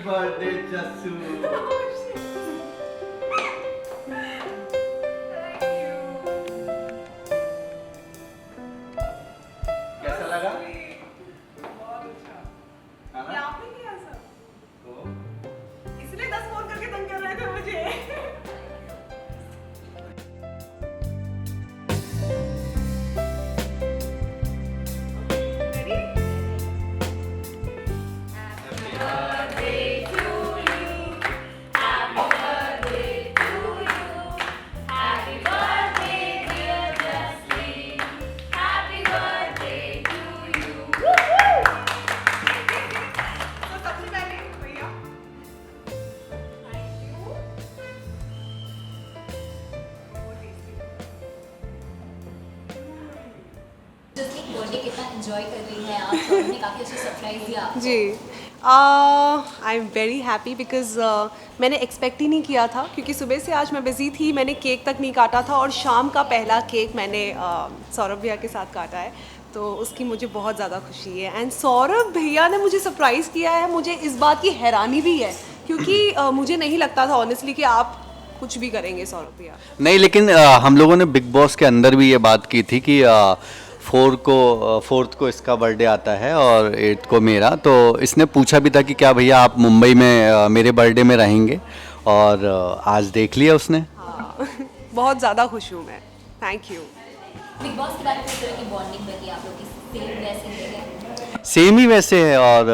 Birthday Jassu. कैसा लगा? बहुत अच्छा। है ना? ये आपने किया सब? तो इसलिए 10 फोन करके तंग कर रहे थे मुझे। Ready? तो सबसे पहले भैया थैंक यू। बहुत टेस्टी। जस्मीन बर्थडे कितना एंजॉय कर रही है आप? सौरभ ने काफ़ी अच्छा सरप्राइज दिया आपको। जी I am very happy because मैंने एक्सपेक्ट ही नहीं किया था क्योंकि सुबह से आज मैं बिज़ी थी, मैंने केक तक नहीं काटा था और शाम का पहला केक मैंने सौरभ भैया के साथ काटा है, तो उसकी मुझे बहुत ज़्यादा खुशी है। एंड सौरभ भैया ने मुझे सरप्राइज़ किया है, मुझे इस बात की हैरानी भी है क्योंकि मुझे नहीं लगता था ऑनेस्टली कि आप कुछ भी करेंगे सौरभ भैया। नहीं, लेकिन हम लोगों ने बिग बॉस के अंदर भी ये बात की थी कि फोर्थ को इसका बर्थडे आता है और 8th को मेरा, तो इसने पूछा भी था कि क्या भैया आप मुंबई में मेरे बर्थडे में रहेंगे, और आज देख लिया उसने। हाँ बहुत ज़्यादा खुश हूँ मैं, थैंक यू। बिग बॉस के बाद किस तरह की बॉन्डिंग बनी आप लोग की? सेम वैसे ही है? सेम ही वैसे है, और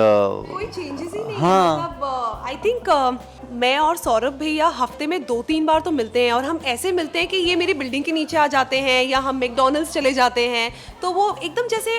कोई चेंजेस ही नहीं हाँ। है। मतलब आई थिंक मैं और सौरभ भैया हफ्ते में 2-3 बार तो मिलते हैं और हम ऐसे मिलते हैं कि ये मेरी बिल्डिंग के नीचे आ जाते हैं या हम मैकडॉनल्ड्स चले जाते हैं, तो वो एकदम जैसे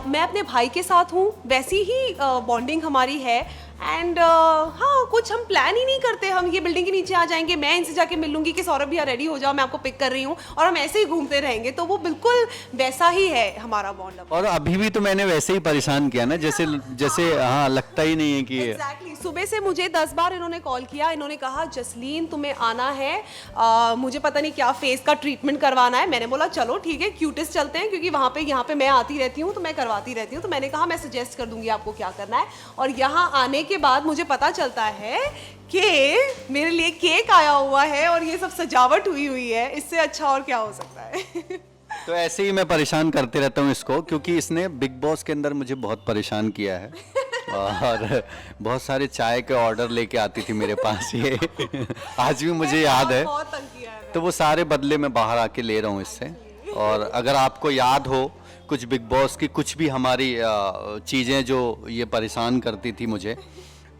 मैं अपने भाई के साथ हूँ वैसी ही बॉन्डिंग हमारी है। एंड हाँ कुछ हम प्लान ही नहीं करते, हम ये बिल्डिंग के नीचे आ जाएंगे, मैं इनसे जाके मिल लूँगी कि सौरभ भैया रेडी हो जाओ मैं आपको पिक कर रही हूँ, और हम ऐसे ही घूमते रहेंगे, तो वो बिल्कुल वैसा ही है हमारा बॉन्ड। और अभी भी तो मैंने वैसे ही परेशान किया ना, जैसे जैसे हाँ, लगता ही नहीं है कि एग्जैक्टली सुबह से मुझे 10 बार इन्होंने कॉल किया, इन्होंने कहा जसलीन तुम्हें आना है, मुझे पता नहीं क्या फेस का ट्रीटमेंट करवाना है। मैंने बोला चलो ठीक है क्यूटिस चलते हैं क्योंकि वहाँ पे मैं आती रहती हूँ तो मैं करवाती रहती हूँ, तो मैंने कहा मैं सजेस्ट कर दूंगी आपको क्या करना है। और यहाँ आने के बाद मुझे पता चलता है कि मेरे लिए केक आया हुआ है और ये सब सजावट हुई है, इससे अच्छा और क्या हो सकता है। तो ऐसे ही मैं परेशान करते रहता हूँ इसको, क्योंकि इसने बिग बॉस के अंदर मुझे बहुत परेशान किया है और बहुत सारे चाय के ऑर्डर लेके आती थी मेरे पास ये आज भी मुझे याद है, बहुत तंग किया है तो वो सारे बदले मैं बाहर आके ले रहा हूँ इससे। और अगर आपको याद हो कुछ बिग बॉस की कुछ भी हमारी चीज़ें जो ये परेशान करती थी मुझे,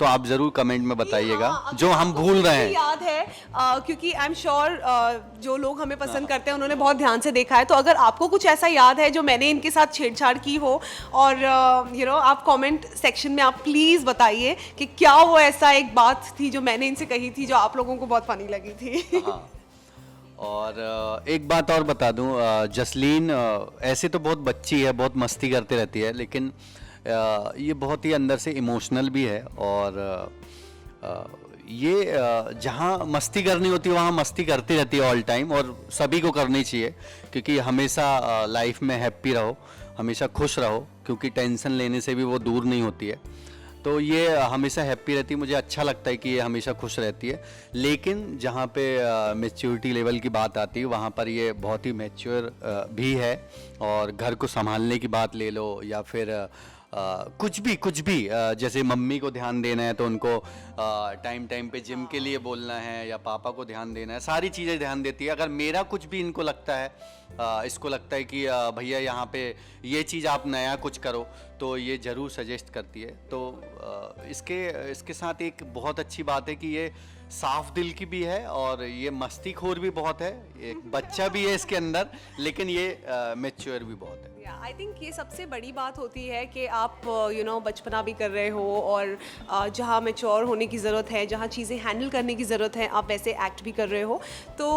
तो आप ज़रूर कमेंट में बताइएगा हाँ, जो हम आपको भूल कुछ रहे भी हैं। याद है क्योंकि आई एम श्योर जो लोग हमें पसंद करते हैं उन्होंने बहुत ध्यान से देखा है, तो अगर आपको कुछ ऐसा याद है जो मैंने इनके साथ छेड़छाड़ की हो, और आप कमेंट सेक्शन में आप प्लीज़ बताइए कि क्या वो ऐसा एक बात थी जो मैंने इनसे कही थी जो आप लोगों को बहुत फनी लगी थी। हाँ। और एक बात और बता दूं, जसलीन ऐसे तो बहुत बच्ची है, बहुत मस्ती करती रहती है, लेकिन ये बहुत ही अंदर से इमोशनल भी है, और ये जहाँ मस्ती करनी होती है वहाँ मस्ती करती रहती है ऑल टाइम, और सभी को करनी चाहिए, क्योंकि हमेशा लाइफ में हैप्पी रहो, हमेशा खुश रहो, क्योंकि टेंशन लेने से भी वो दूर नहीं होती है। तो ये हमेशा हैप्पी रहती है, मुझे अच्छा लगता है कि ये हमेशा खुश रहती है। लेकिन जहाँ पे मैच्योरिटी लेवल की बात आती है वहाँ पर ये बहुत ही मैच्योर भी है, और घर को संभालने की बात ले लो या फिर कुछ भी जैसे मम्मी को ध्यान देना है तो उनको टाइम टाइम पे जिम के लिए बोलना है, या पापा को ध्यान देना है, सारी चीज़ें ध्यान देती है। अगर मेरा कुछ भी इनको लगता है, इसको लगता है कि भैया यहाँ पे ये चीज़ आप नया कुछ करो, तो ये ज़रूर सजेस्ट करती है। तो इसके साथ एक बहुत अच्छी बात है कि ये साफ दिल की भी है, और ये मस्तीखोर भी बहुत है, एक बच्चा भी है इसके अंदर, लेकिन ये मैच्योर भी बहुत है। आई थिंक ये सबसे बड़ी बात होती है कि आप बचपना भी कर रहे हो, और जहाँ मैच्योर होने की ज़रूरत है, जहाँ चीज़ें हैंडल करने की ज़रूरत है, आप वैसे एक्ट भी कर रहे हो, तो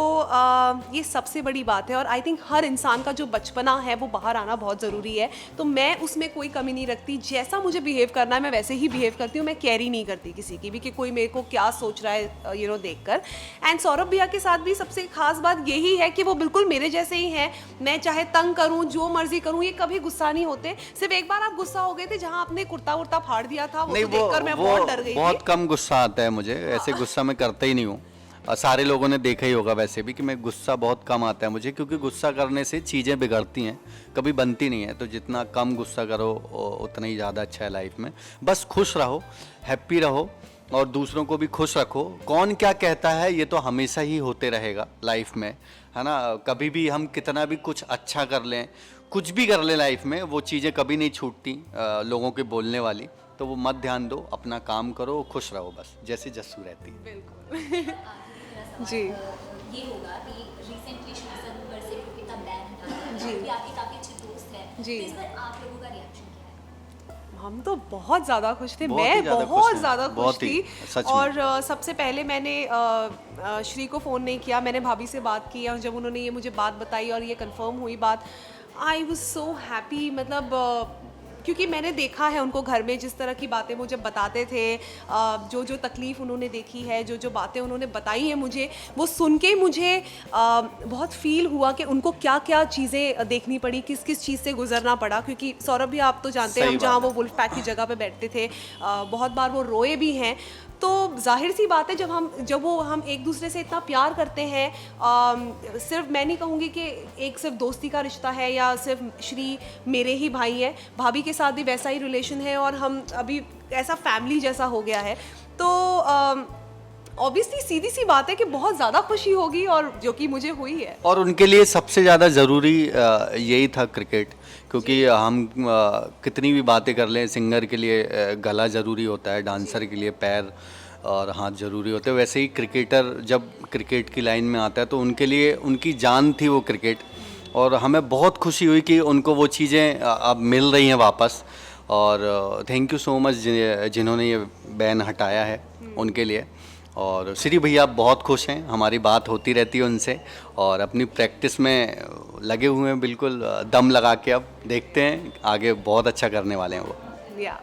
ये सबसे बड़ी बात है। और आई थिंक हर इंसान का जो बचपना है वो बाहर आना बहुत ज़रूरी है, तो मैं उसमें कोई कमी नहीं रखती। जैसा मुझे बिहेव करना है मैं वैसे ही बिहेव करती हूँ, मैं कैरी नहीं करती किसी की भी कि कोई मेरे को क्या सोच रहा है देखकर। एंड सौरभ भैया के साथ भी सबसे खास बात यही है कि वो बिल्कुल मेरे जैसे ही हैं, मैं चाहे तंग करूँ, जो मर्जी करूँ, हूँ ये कभी गुस्सा नहीं होते। सिर्फ एक बार आप गुस्सा हो गए थे जहाँ आपने कुर्ता वुर्ता फाड़ दिया था, वो नहीं तो देखकर मैं वो बहुत डर गई बहुत थी। कम गुस्सा आता है मुझे, ऐसे गुस्सा मैं करता ही नहीं हूँ। सारे लोगों ने देखा ही होगा वैसे भी कि मैं गुस्सा बहुत कम आता है मुझे, क्योंकि गुस्सा करने से चीज़ें बिगड़ती हैं, कभी बनती नहीं है। तो जितना कम गुस्सा करो उतना ही ज़्यादा अच्छा है लाइफ में। बस खुश रहो, हैप्पी रहो और दूसरों को भी खुश रखो। कौन क्या कहता है ये तो हमेशा ही होते रहेगा लाइफ में, है ना। कभी भी हम कितना भी कुछ अच्छा कर लें, कुछ भी कर लें लाइफ में, वो चीज़ें कभी नहीं छूटती लोगों के बोलने वाली। तो वो मत ध्यान दो, अपना काम करो, खुश रहो, बस जैसे जस्सू रहती है। बिल्कुल। जी। ये होगा कि रिसेंटली श्री सर से कृतिका बैन हटा दिया, जी। कि आपके काफी अच्छे दोस्त हैं, जी। तो इस पर आप लोगों का रिएक्शन क्या है? हम तो बहुत ज़्यादा खुश थे, बहुत ही मैं ज़्यादा खुश बहुत हैं, ज़्यादा खुश बहुत ही, थी। सच में। और सबसे पहले मैंने श्री को फ़ोन नहीं किया, मैंने भाभी से बात की और जब उन्होंने ये मुझे बात बताई और ये कंफर्म हुई बात, आई वाज सो हैप्पी। मतलब क्योंकि मैंने देखा है उनको घर में जिस तरह की बातें मुझे बताते थे, जो जो तकलीफ़ उन्होंने देखी है, जो जो बातें उन्होंने बताई हैं मुझे, वो सुन के मुझे बहुत फील हुआ कि उनको क्या क्या चीज़ें देखनी पड़ी, किस किस चीज़ से गुजरना पड़ा। क्योंकि सौरभ भी आप तो जानते हैं, सही हम जहाँ बात वो है। वुल्फ पैक की जगह पे बैठते थे, बहुत बार वो रोए भी हैं। तो जाहिर सी बात है जब हम एक दूसरे से इतना प्यार करते हैं, सिर्फ मैं नहीं कहूँगी कि एक सिर्फ दोस्ती का रिश्ता है या सिर्फ श्री मेरे ही भाई हैं, भाभी के साथ भी वैसा ही रिलेशन है और हम अभी ऐसा फैमिली जैसा हो गया है। तो ऑब्वियसली सीधी सी बात है कि बहुत ज़्यादा खुशी होगी और जो कि मुझे हुई है। और उनके लिए सबसे ज़्यादा ज़रूरी यही था क्रिकेट, क्योंकि हम कितनी भी बातें कर लें, सिंगर के लिए गला ज़रूरी होता है, डांसर के लिए पैर और हाथ ज़रूरी होते हैं। वैसे ही क्रिकेटर जब क्रिकेट की लाइन में आता है तो उनके लिए उनकी जान थी वो क्रिकेट। और हमें बहुत खुशी हुई कि उनको वो चीज़ें अब मिल रही हैं वापस। और थैंक यू सो मच जिन्होंने ये बैन हटाया है उनके लिए। और श्री भैया बहुत खुश हैं, हमारी बात होती रहती है उनसे और अपनी प्रैक्टिस में लगे हुए हैं बिल्कुल दम लगा के। अब देखते हैं आगे, बहुत अच्छा करने वाले हैं वो। या